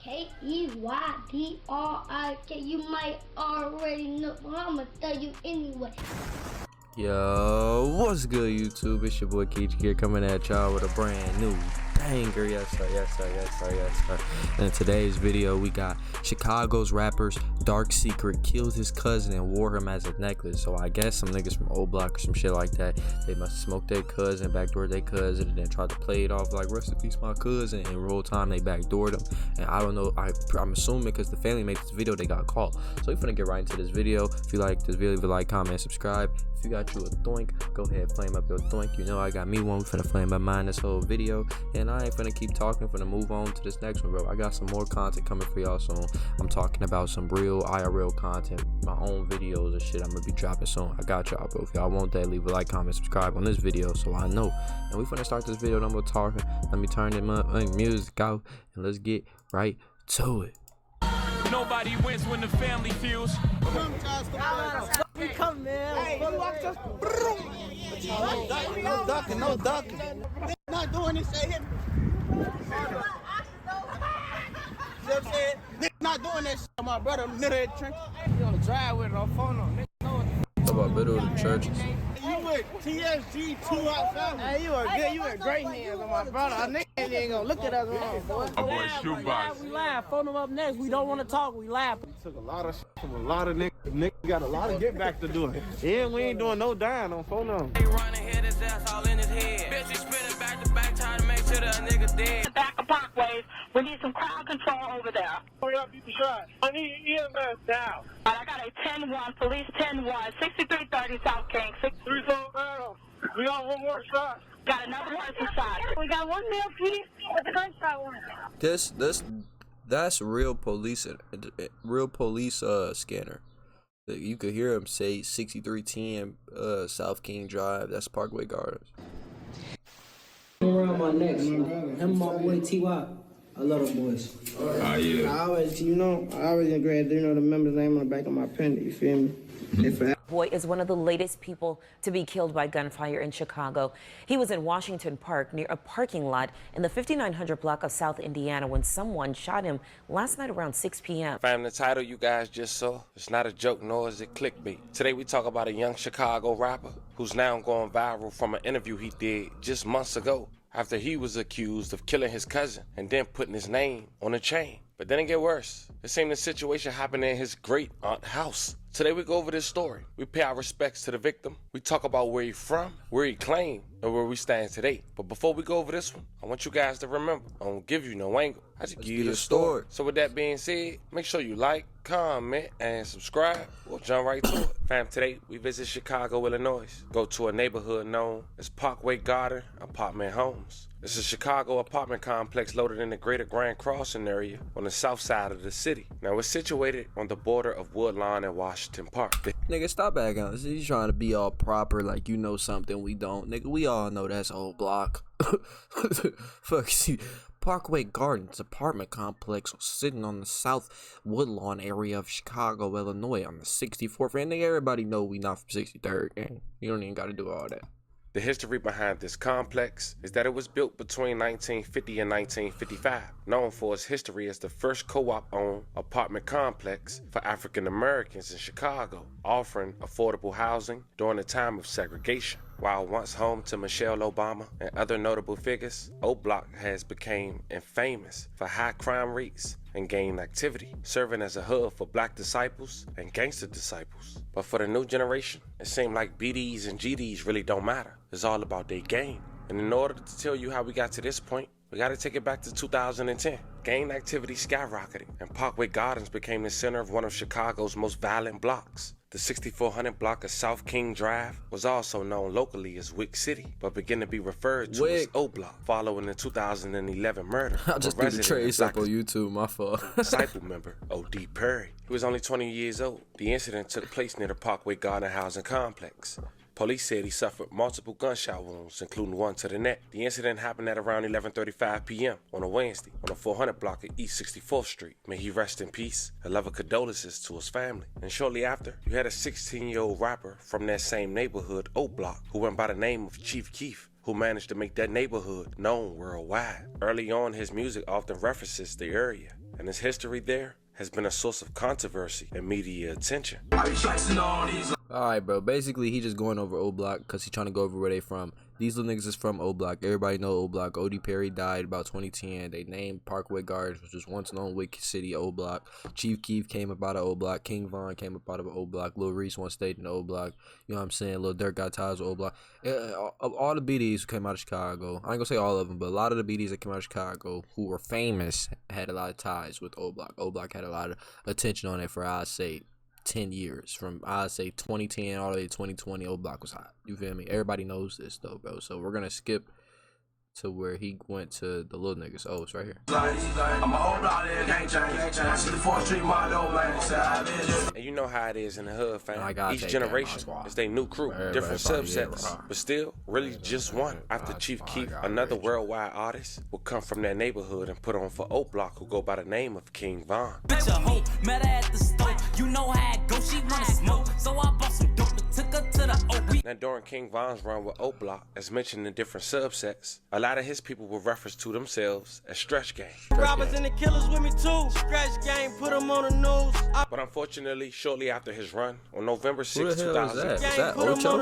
Keydrik. You might already know, but I'ma tell you anyway. Yo, what's good, YouTube? It's your boy keydrik here, coming at y'all with a brand new banger. Yes sir. And in today's video, we got Chicago's rappers Dark Secret killed his cousin and wore him as a necklace. So I guess some niggas from Oblocks or some shit like that, they must smoke their cousin, backdoor their cousin, and then try to play it off like rest in peace my cousin, and the whole time they backdoored him. And I don't know, I'm assuming because the family made this video, they got caught. So we're finna get right into this video. If you like this video, leave a like, comment, subscribe. If you got you a thoink, go ahead, flame up your thoink. You know I got me one. We finna flame up mine this whole video, and I ain't finna keep talking. Finna move on to this next one, bro. I got some more content coming for y'all soon. I'm talking about some real IRL content, my own videos and shit I'm gonna be dropping soon. I got y'all, bro. If y'all want that, leave a like, comment, subscribe on this video so I know. And we finna start this video. No more talking. Let me turn the music out and let's get right to it. Nobody wins when the family feels. We come, man. Hey, you watch us. No ducking, no ducking. They're not doing this shit. See what I'm saying? They're not doing that shit. My brother, middle of the trench. You on the drive with it on phone on. Nigga know what Talk about middle of the churches. you with TSG 2 outside. Hey, you are good. You in great hands on my brother. A nigga ain't gonna look at us wrong, boy. My boy Shoebox. We laugh. Phone them up next. We don't want to talk. We laugh. Took a lot of shit from a lot of niggas. Niggas got a lot of get back to do. Yeah, we ain't doing no dying on phone on. He running, hit his ass all in his head. Bitch, he spinning back to back, trying to make sure that a nigga dead. Back of Parkways. We need some crowd control over there. Hurry up, you can shot. I need EMS down. I got a 10-1, police 10-1, 6330 South King, 3-4. We got one more shot. got another person shot. We got one male police with a gunshot wound. That's real police scanner. You could hear him say 6310 South King Drive. That's Parkway Gardens. Around my neck, and my boy T.Y. I love them boys. Oh, yeah. I always agree, the member's name on the back of my pen, you feel me? Boy is one of the latest people to be killed by gunfire in Chicago. He was in Washington Park near a parking lot in the 5900 block of South Indiana when someone shot him last night around 6 p.m. Fam, the title you guys just saw, it's not a joke nor is it clickbait. Today we talk about a young Chicago rapper who's now going viral from an interview he did just months ago after he was accused of killing his cousin and then putting his name on a chain. But then it get worse. The same situation happened in his great aunt's house. Today we go over this story. We pay our respects to the victim. We talk about where he from, where he claimed, and where we stand today. But before we go over this one, I want you guys to remember, I don't give you no angle. I just give you the story. So with that being said, make sure you like, comment, and subscribe. We'll jump right to it. Fam, today we visit Chicago, Illinois. Go to a neighborhood known as Parkway Garden Apartment Homes. This is a Chicago apartment complex located in the greater Grand Crossing area on the south side of the city. Now it's situated on the border of Woodlawn and Washington Park. Nigga, stop acting on this. He's trying to be all proper like you know something we don't. Nigga, we all know that's Oblock. Fuck, see. Parkway Gardens apartment complex sitting on the south Woodlawn area of Chicago, Illinois on the 64th. And everybody know we not from 63rd, gang. You don't even got to do all that. The history behind this complex is that it was built between 1950 and 1955, known for its history as the first co-op-owned apartment complex for African Americans in Chicago, offering affordable housing during the time of segregation. While once home to Michelle Obama and other notable figures, Oblock has become famous for high crime rates and gang activity, serving as a hub for black disciples and gangster disciples. But for the new generation, it seemed like BDs and GDs really don't matter. It's all about their game. And in order to tell you how we got to this point, we got to take it back to 2010. Gang activity skyrocketed, and Parkway Gardens became the center of one of Chicago's most violent blocks. The 6400 block of South King Drive was also known locally as Wick City, but began to be referred to as Oblock following the 2011 murder. I'll just do the trace up on YouTube, my fault. Disciple member O.D. Perry. He was only 20 years old. The incident took place near the Parkway Garden housing complex. Police said he suffered multiple gunshot wounds, including one to the neck. The incident happened at around 11:35 p.m. on a Wednesday on the 400 block of East 64th Street. May he rest in peace. A love of condolences to his family. And shortly after, you had a 16-year-old rapper from that same neighborhood, Oblock, who went by the name of Chief Keef, who managed to make that neighborhood known worldwide. Early on, his music often references the area, and his history there has been a source of controversy and media attention. Alright, bro. Basically, he just going over Oblock because he trying to go over where they from. These little niggas is from Oblock. Everybody know Oblock. O.D. Perry died about 2010. They named Parkway Gardens, which was once known Wicked City, Oblock. Chief Keef came up out of Oblock. King Von came up out of Oblock. Lil Reese once stayed in Oblock. You know what I'm saying? Lil Durk got ties with Oblock. All the BDs who came out of Chicago, I ain't gonna say all of them, but a lot of the BDs that came out of Chicago who were famous had a lot of ties with Oblock. Oblock had a lot of attention on it for, I'd say, 10 years. From, I'd say, 2010 all the way to 2020, Oblock was hot. You feel me? Everybody knows this, though, bro. So we're gonna skip to where he went to the little niggas. Oh, it's right here. And you know how it is in the hood, fam. Each generation is their new crew, different subsets, but still really just one. After Chief Keef, another worldwide artist will come from that neighborhood and put on for Oblock, who go by the name of King Von. Bitch a hoe, met her at the store. You know how it go, she wanna smoke. So I bought some dope and took her to the OB. Now during King Von's run with Oblock, as mentioned in different subsets, a lot of his people will reference to themselves as Stretch Gang. Robbers and the killers with me too. Stretch Gang, put them on the news. But unfortunately, shortly after his run, on November 6, 2000, Is that Ocho?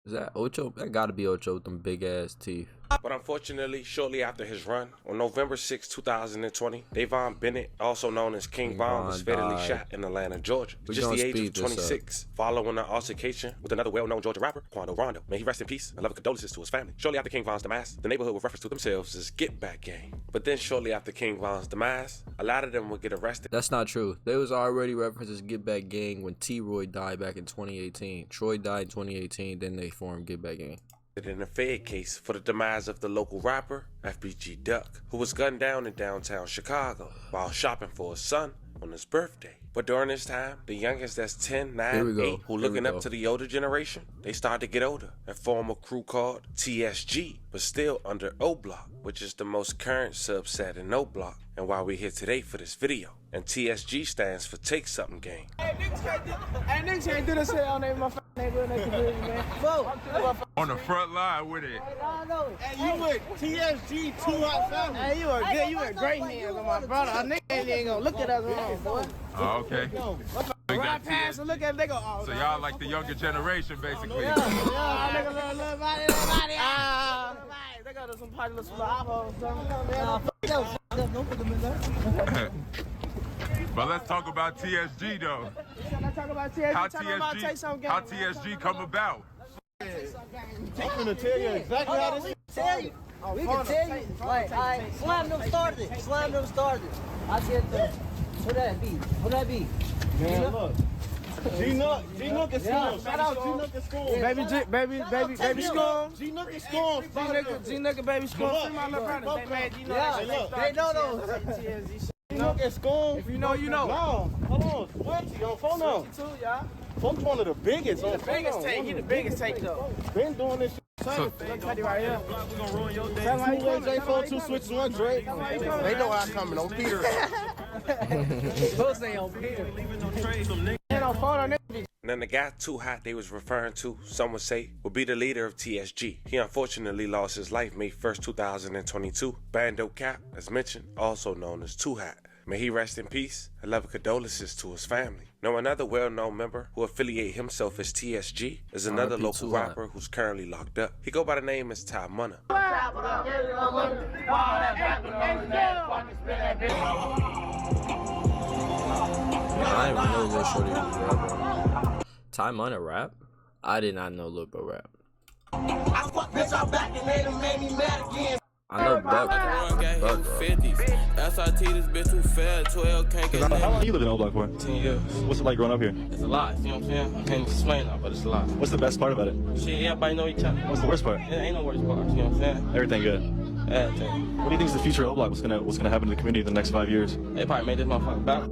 Is that Ocho? That gotta be Ocho with them big ass teeth. But unfortunately, shortly after his run, on November 6, 2020, Davon Bennett, also known as King Von, was fatally shot in Atlanta, Georgia. Just the age of 26, following an altercation with another well-known Georgia rapper, Quando Rondo. May he rest in peace, and love and condolences to his family. Shortly after King Von's demise, the neighborhood would reference to themselves as Get Back Gang. But then shortly after King Von's demise, a lot of them would get arrested. That's not true. They was already referenced as Get Back Gang when T-Roy died back in 2018. Troy died in 2018, then they formed Get Back Gang. In a Fed case for the demise of the local rapper, FBG Duck, who was gunned down in downtown Chicago while shopping for his son on his birthday. But during this time, the youngest that's 10, 9, 8, who looking up to the older generation, they start to get older and form a crew called TSG, but still under Oblock, which is the most current subset in Oblock, and why we're here today for this video. And TSG stands for Take Something Gang. Hey, niggas can't do this shit on their motherfucking neighborhood, man. On the front line with it. Hey, you with TSG 2 Hot Family. Hey, you are good. You in great hands on my brother. A nigga ain't gonna look at us wrong, boy. Oh, okay. Right past and look at nigga. Oh, so y'all like the younger generation, basically. Yeah, nigga, little body. They got some party little eyeballs. But let's talk about TSG though. Let's talk about TSG. How TSG come about? I'm gonna tell you exactly how this tell you. We can tell you. Like, Slam them started it. I said, who that be? Man, look. G-Nook is Scum. Shout out G-Nook and Scum. Baby Scum. G-Nook and Scum. G-Nook and Baby Scum. Free my little brother. They know those. G-Nook and Scum. If you know, you know. No, hold on. Twenty on phone now. 22, y'all. Funk's one of the biggest. He the biggest take though. Been doing this shit. Look right here. We're gonna ruin your day. 2 2 switches, 1 Drake. They know how I'm coming on Peter. Those ain't on Peter. And then the guy Too Hot they was referring to, some would say, would be the leader of TSG. He unfortunately lost his life May 1st, 2022. Bando Cap, as mentioned, also known as Too Hot. May he rest in peace, and love and condolences to his family. Now another well-known member who affiliate himself as TSG is another local rapper who's currently locked up. He go by the name as Ty Munna. I didn't even know Lil Shorty was a rapper. Ty Munna rap? I did not know Lil Bro rap. I know Buck. Buck, 50s. SRT, this bitch too fat. 12 can't get How long you lived in Oblock for? 10 years. What's it like growing up here? It's a lot, you know what I'm saying? I can't explain that, but it's a lot. What's the best part about it? Shit, everybody know each other. What's the worst part? It ain't no worst part, you know what I'm saying? Everything good. Everything. What do you think is the future of Oblock? What's gonna happen to the community in the next 5 years? They probably made this motherfucker better.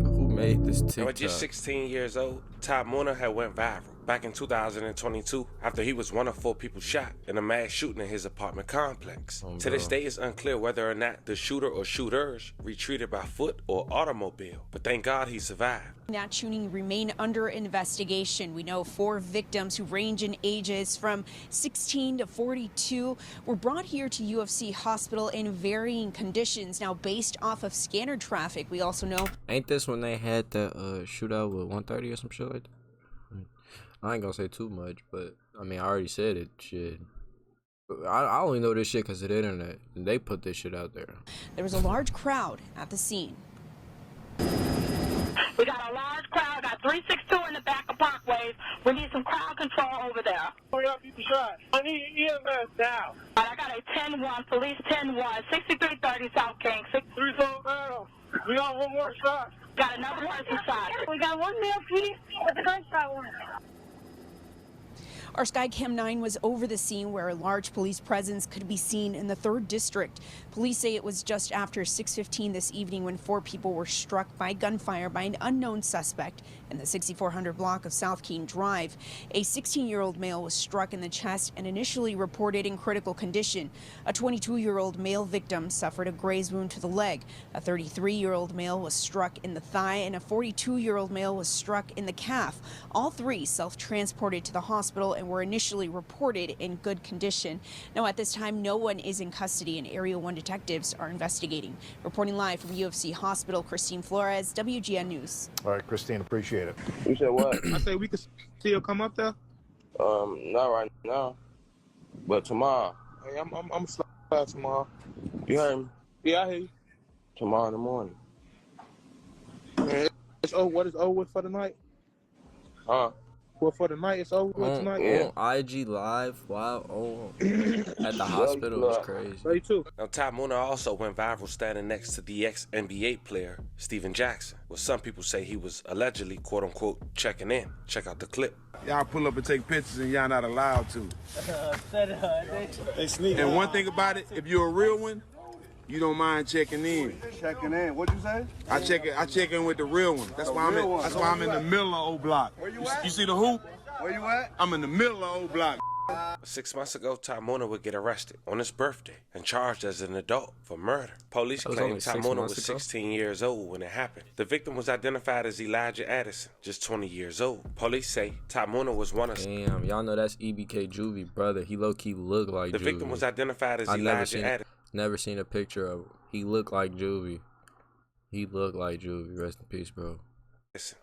Who made this TikTok? At just 16 years old, Ty Munna had went viral back in 2022 after he was one of 4 people shot in a mass shooting in his apartment complex. To this day, it's unclear whether or not the shooter or shooters retreated by foot or automobile, but thank God he survived. That shooting remain under investigation. We know 4 victims who range in ages from 16 to 42 were brought here to UFC hospital in varying conditions. Now, based off of scanner traffic, we also know. Ain't this when they had the shootout with 130 or some shit like that? I ain't gonna say too much, but I mean, I already said it. Shit. I only know this shit because of the internet, and they put this shit out there. There was a large crowd at the scene. We got a large crowd, got 362 in the back of Parkways. We need some crowd control over there. Hurry up, people shot. I need EMS now. I got a 10-1, police 10-1, 6330 South King. 3-4 down. We got one more shot. Got another person shot. We got 1 male piece with a gunshot wound. Our Skycam 9 was over the scene where a large police presence could be seen in the 3rd District. Police say it was just after 6:15 this evening when 4 people were struck by gunfire by an unknown suspect in the 6400 block of South Keene Drive. A 16-year-old male was struck in the chest and initially reported in critical condition. A 22-year-old male victim suffered a graze wound to the leg. A 33-year-old male was struck in the thigh, and a 42-year-old male was struck in the calf. All 3 self-transported to the hospital and were initially reported in good condition. Now, at this time, no one is in custody, and Area 1 detectives are investigating. Reporting live from UFC Hospital, Christine Flores, WGN News. All right, Christine, appreciate it. You said what? I said we could still come up there. Not right now, but tomorrow. Hey, I'm slide tomorrow. You heard me? Yeah, I hear you. Tomorrow in the morning. Man, what is over for the night? Huh? Well, for the night, it's over with tonight. On IG Live, wow, at the hospital was crazy. Me too. Now, Ty Mooner also went viral standing next to the ex-NBA player, Steven Jackson, where some people say he was allegedly, quote-unquote, checking in. Check out the clip. Y'all pull up and take pictures and y'all not allowed to. They sneak. And one thing about it, if you're a real one, you don't mind checking in. Checking in. What'd you say? I check in with the real one. That's why I'm in the middle of Oblock. Where you at? You see the hoop? Where you at? I'm in the middle of Oblock. 6 months ago, Ty Mooner would get arrested on his birthday and charged as an adult for murder. Police claim Ty Mooner was 16 years old when it happened. The victim was identified as Elijah Addison, just 20 years old. Police say Ty Mooner was one of... Damn, y'all know that's EBK Juvie, brother. He low-key look like Juvie. The victim was identified as Elijah Addison. Never seen a picture of him. He looked like Juvie. He looked like Juvie. Rest in peace, bro.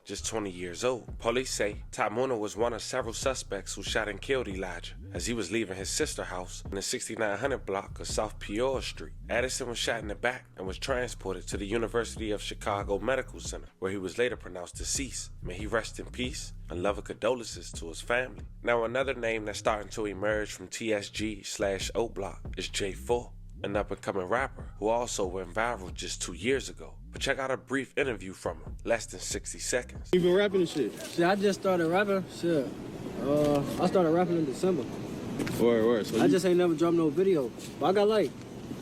Just 20 years old. Police say Ty Mooner was one of several suspects who shot and killed Elijah as he was leaving his sister's house in the 6900 block of South Peoria Street. Addison was shot in the back and was transported to the University of Chicago Medical Center, where he was later pronounced deceased. May he rest in peace and love and condolences to his family. Now, another name that's starting to emerge from TSG/Oblock is J4. An up-and-coming rapper who also went viral just 2 years ago. But check out a brief interview from him, less than 60 seconds. You been rapping and shit? Shit, I just started rapping. Shit. I started rapping in December. Word. So I just ain't never dropped no video. But I got like,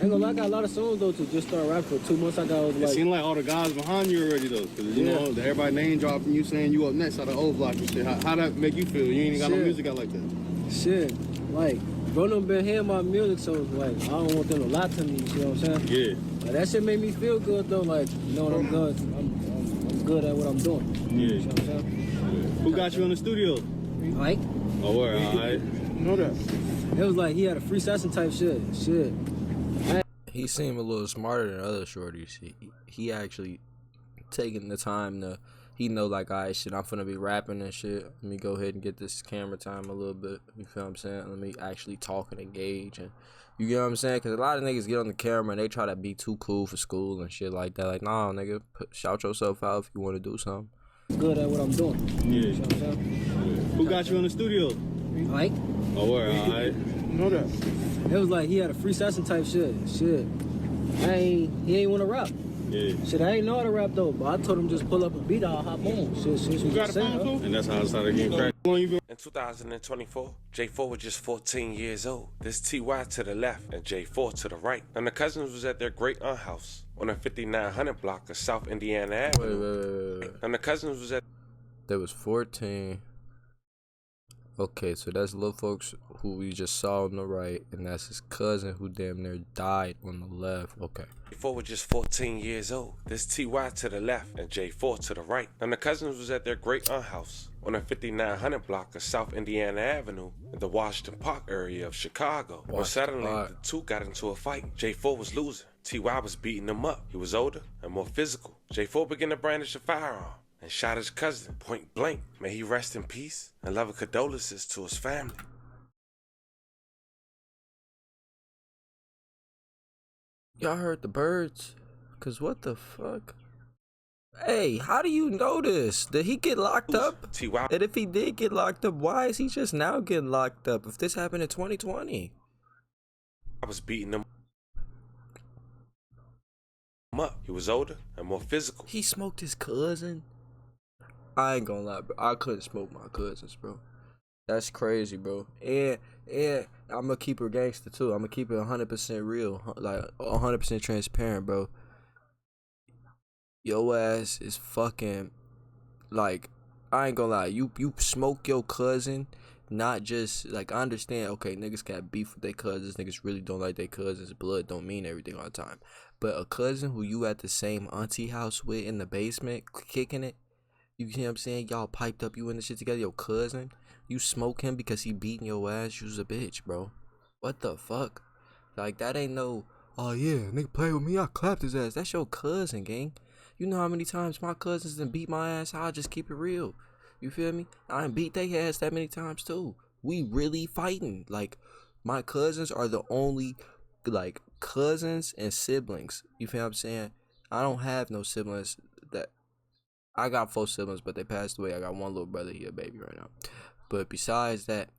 ain't gonna lie, I got a lot of songs though to just start rapping for 2 months. I got like. It seemed like all the guys behind you already though. Cause you know, everybody name dropping you saying you up next out of Oblock and shit. How that make you feel? You ain't got no music out like that. Shit, like. Bro done been hearing my music, so like I don't want them to lie to me, you see what I'm saying? Yeah. But that shit made me feel good though, like, you know what I'm good. I'm good at what I'm doing. Yeah. You know what I'm saying? Who got you in the studio? Mike. Oh, word, alright. You know that. It was like he had a free session type shit. He seemed a little smarter than other shorties. He actually taking the time to, he know like, alright, shit, I'm finna be rapping and shit. Let me go ahead and get this camera time a little bit. You feel what I'm saying? Let me actually talk and engage. And you get what I'm saying? Because a lot of niggas get on the camera and they try to be too cool for school and shit like that. Like, nah, nigga, shout yourself out if you want to do something. Good at what I'm doing. Yeah. You know what I'm saying? Who got you in the studio? Mike. Oh, word, alright. You know that. It was like he had a free session type shit. He ain't want to rap. Yeah. Shit, I ain't know how to rap though, but I told him just pull up a beat, I'll hop on. Shit, you got a phone too? And that's how I started getting cracked. In 2024, J4 was just 14 years old. This TY to the left and J4 to the right. And the cousins was at their great aunt house on the 5900 block of South Indiana Avenue. Wait. And the cousins was at... There was 14. Okay, so that's little folks who we just saw on the right, and that's his cousin who damn near died on the left. Okay. J4 was just 14 years old. This TY to the left and J4 to the right. And the cousins was at their great aunt house on the 5900 block of South Indiana Avenue in the Washington Park area of Chicago. When suddenly the two got into a fight. J4 was losing. TY was beating him up. He was older and more physical. J4 began to brandish a firearm and shot his cousin point blank. May he rest in peace and loving condolences to his family. Y'all heard the birds? Cause what the fuck? Hey, how do you know this? Did he get locked up? And if he did get locked up, why is he just now getting locked up? If this happened in 2020? I was beating him up. He was older and more physical. He smoked his cousin? I ain't gonna lie, bro. I couldn't smoke my cousins, bro. That's crazy, bro. And I'm gonna keep it gangster too. I'm gonna keep it 100% real, like 100% transparent, bro. Your ass is fucking, like, I ain't gonna lie. You smoke your cousin, not just, like, I understand, okay, niggas got beef with their cousins. Niggas really don't like their cousins. Blood don't mean everything all the time. But a cousin who you at the same auntie house with in the basement, kicking it, you see what I'm saying? Y'all piped up, you in the shit together, your cousin. You smoke him because he beating your ass. You's a bitch, bro. What the fuck? Like, that ain't no, oh yeah, nigga play with me, I clapped his ass. That's your cousin, gang. You know how many times my cousins done beat my ass? I'll just keep it real. You feel me? I done beat their ass that many times too. We really fighting. Like, my cousins are the only, like, cousins and siblings. You feel what I'm saying? I don't have no siblings that, I got 4 siblings, but they passed away. I got one little brother, he a baby right now. But besides that,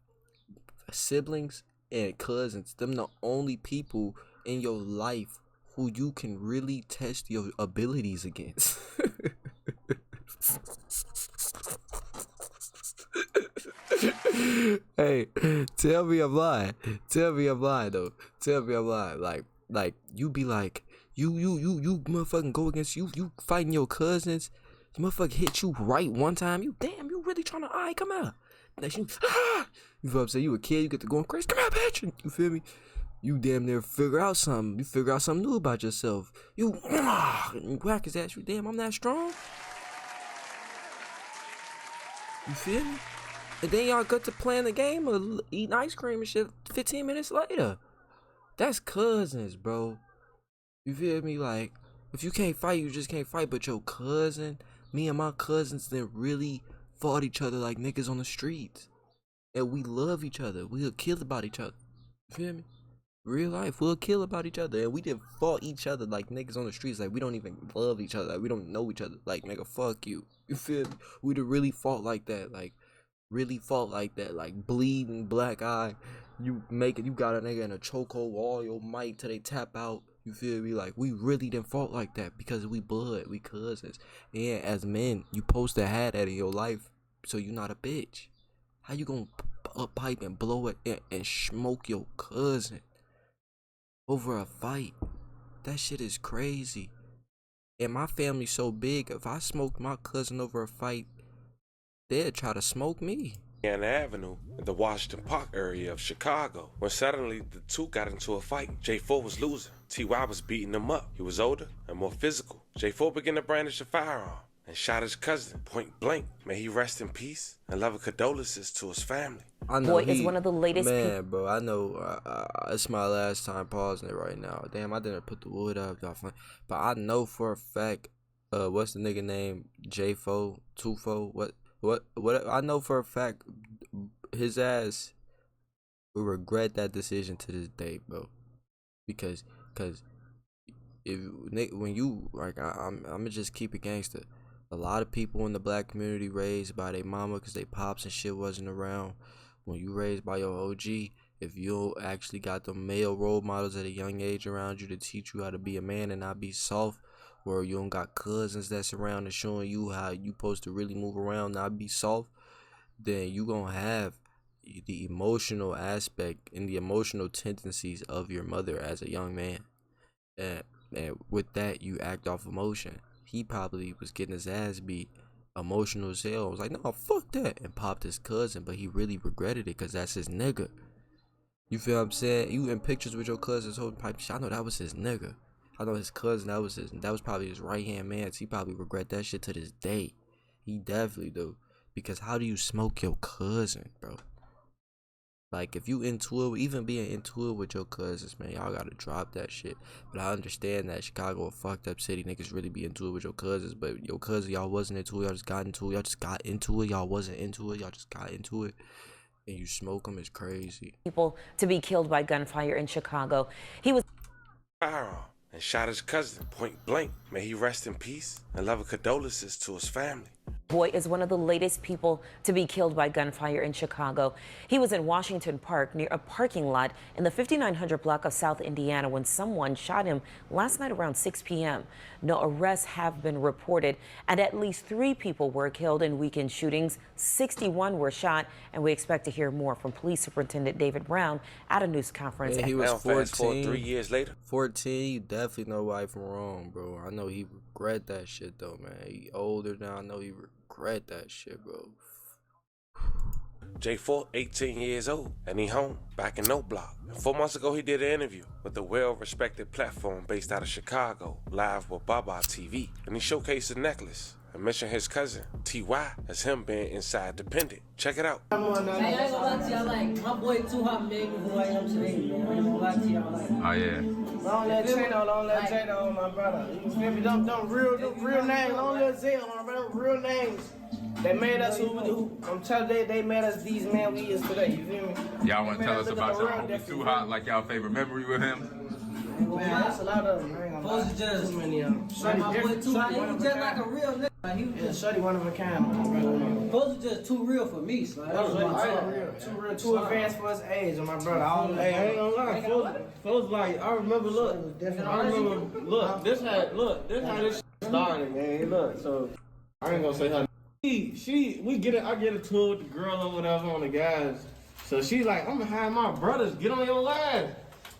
siblings and cousins, them the only people in your life who you can really test your abilities against. Hey, tell me I'm lying. Tell me I'm lying though. Tell me I'm lying. Like you be like, you motherfucking go against you fighting your cousins. Motherfucker hit you right one time. You damn, you really trying to, alright, come out. Like you feel what I'm saying? You a kid, you get to going crazy. Come out, bitch. You feel me? You damn near figure out something. You figure out something new about yourself. You whack his ass. You damn, I'm that strong. You feel me? And then y'all got to playing the game or eating ice cream and shit 15 minutes later. That's cousins, bro. You feel me? Like, if you can't fight, you just can't fight. But your cousin, me and my cousins then really fought each other like niggas on the streets. And we love each other. We'll kill about each other. You feel me? Real life, we'll kill about each other. And we didn't fought each other like niggas on the streets. Like, we don't even love each other. Like, we don't know each other. Like, nigga, fuck you. You feel me? We'd have really fought like that. Like, really fought like that. Like, bleeding, black eye. You got a nigga in a chokehold, all your might till they tap out. You feel me? Like, we really didn't fought like that because we blood, we cousins. And as men, you supposed to have that in your life so you not a bitch. How you gonna up pipe and blow it and smoke your cousin over a fight? That shit is crazy. And my family's so big, if I smoked my cousin over a fight, they'd try to smoke me. Indiana Avenue in the Washington Park area of Chicago. When suddenly the two got into a fight. J4 was losing. TY was beating him up. He was older and more physical. J4 began to brandish a firearm and shot his cousin point blank. May he rest in peace and loving condolences to his family. I know Boy is one of the latest. Man, bro, I know it's my last time pausing it right now. Damn, I didn't put the wood up, y'all. But I know for a fact, what's the nigga name? J4, 24, what? I know for a fact, his ass will regret that decision to this day, bro. Because when you, like, I'ma just keep it gangster. A lot of people in the black community raised by their mama because they pops and shit wasn't around. When you raised by your OG, if you actually got the male role models at a young age around you to teach you how to be a man and not be soft, where you don't got cousins that's around and showing you how you supposed to really move around, not be soft, then you gonna have the emotional aspect and the emotional tendencies of your mother as a young man. And with that, you act off emotion. He probably was getting his ass beat emotional as hell. I was like, no, fuck that, and popped his cousin, but he really regretted it because that's his nigga. You feel what I'm saying? You in pictures with your cousin's whole pipe shit. I know that was his nigga. I know his cousin, that was probably his right hand man. So he probably regret that shit to this day. He definitely do. Because how do you smoke your cousin, bro? Like, if you into it, even being into it with your cousins, man, y'all gotta drop that shit. But I understand that Chicago a fucked up city. Niggas really be into it with your cousins. But your cousin, y'all wasn't into it. Y'all just got into it. Y'all just got into it. Y'all wasn't into it. Y'all just got into it. And you smoke them, it's crazy. People to be killed by gunfire in Chicago. He was firearm and shot his cousin point blank. May he rest in peace and love and condolences to his family. Boy is one of the latest people to be killed by gunfire in Chicago. He was in Washington Park near a parking lot in the 5900 block of South Indiana when someone shot him last night around 6 p.m. No arrests have been reported, and at least 3 people were killed in weekend shootings. 61 were shot, and we expect to hear more from Police Superintendent David Brown at a news conference. Yeah, he was 14. 3 years later. 14, you definitely know right from wrong, bro. I know he regret that shit, though, man. He older now. I know he regret that shit, bro. J4, 18 years old, and he home back in Oblocks. 4 months ago, he did an interview with a well-respected platform based out of Chicago, live with Baba TV, and he showcased a necklace and mentioned his cousin, T.Y., as him being inside dependent. Check it out. Hey, I ain't gonna lie to y'all, like, my boy Too Hot made me who I am today, man. I ain't gonna lie to y'all, like. Oh, yeah. Don't let J-Lo, my brother. You feel me? Them real names. Don't let Zell, my brother. Real names. They made us who I'm telling you, they made us these men we is today. You feel me? Y'all want to tell us about your homie Too Hot, like y'all favorite memory with him? Man, that's a lot of them. I ain't gonna lie. Supposed to just, too many of them. like my boy Too Hot, he was just like a real nigga. Like, he was just, Shorty one of a kind, my brother. supposed to just too real for me, so that was my talk. Too real, too advanced for his age, my brother. Hey, I ain't gonna lie. Folks like, I remember, look, this how this shit started, man. Look, so I ain't gonna say her. I get a tour with the girl or whatever on the guys. So she like, I'm gonna have my brothers get on your line.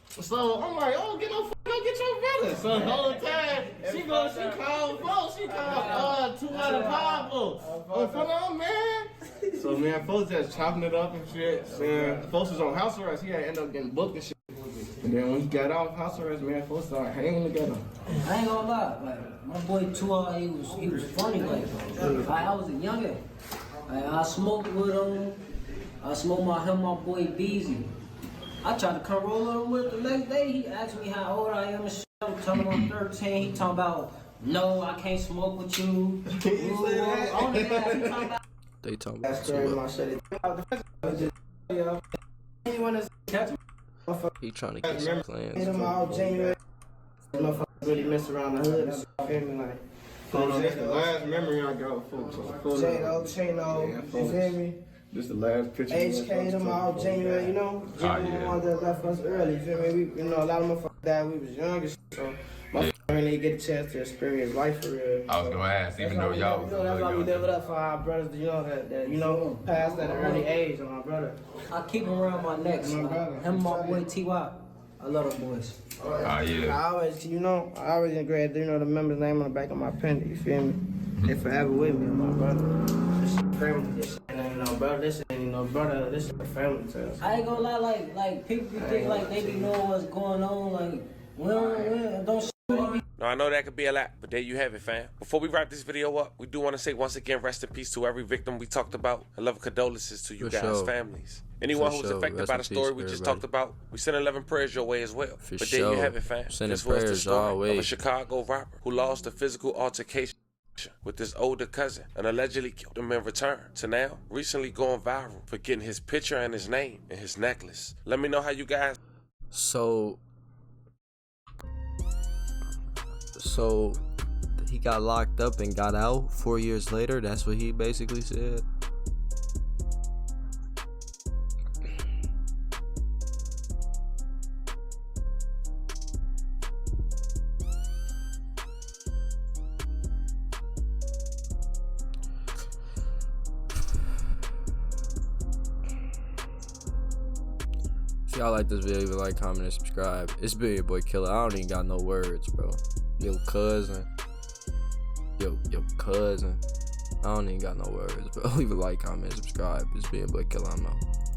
So I'm like, oh, get your brothers. So the whole time she called 205 on man. So man, folks just chopping it up and shit. Man, folks was on house arrest. He had ended up getting booked and shit. And then when he got off house arrest, man, folks started hanging together. I ain't gonna lie, like my boy Too Hot, he was funny, like I was a youngin'. Like, I smoked with him. I smoked my boy Beezy. I tried to come roll on him with the next day. He asked me how old I am and shit. I'm telling him I'm 13. He talking about, no, I can't smoke with you. They talking about he trying to get some plans. Really mess around the hood. Feel me, like. That's the last memory I got, folks. Chano, you feel me? This the last picture. HK, them all genuine, you know? The ones that left us early, you feel me? We, a lot of motherfuckers died, we was young, so my really get a chance to experience life for real. I was gonna ask, even though y'all was that's why we live it up for our brothers, that passed at an early age, my brother. I keep him around my neck, so him and my boy T.Y. I love them boys. Yeah. I always engraved, the member's name on the back of my pen, you feel me? They forever with me, my brother. This is family, this ain't no brother, this ain't no brother, this is a family to us. I ain't gonna lie, like people think like they be knowing what's going on, like, we don't shoot me. Now, I know that could be a lot, but there you have it, fam. Before we wrap this video up, we do want to say once again, rest in peace to every victim we talked about. And love and condolences to you guys' families. Anyone who's affected by the story we just talked about, we send 11 prayers your way as well. But there you have it, fam. This was the story of a Chicago rapper who lost a physical altercation with his older cousin and allegedly killed him in return, to now recently going viral for getting his picture and his name and his necklace. Let me know how you guys. So he got locked up and got out 4 years later. That's what he basically said. If y'all like this video, leave a like, comment, and subscribe. It's been your boy Killer. I don't even got no words, bro. Yo cousin. I don't even got no words, but leave a like, comment, subscribe. It's been Boy Killer. I'm out.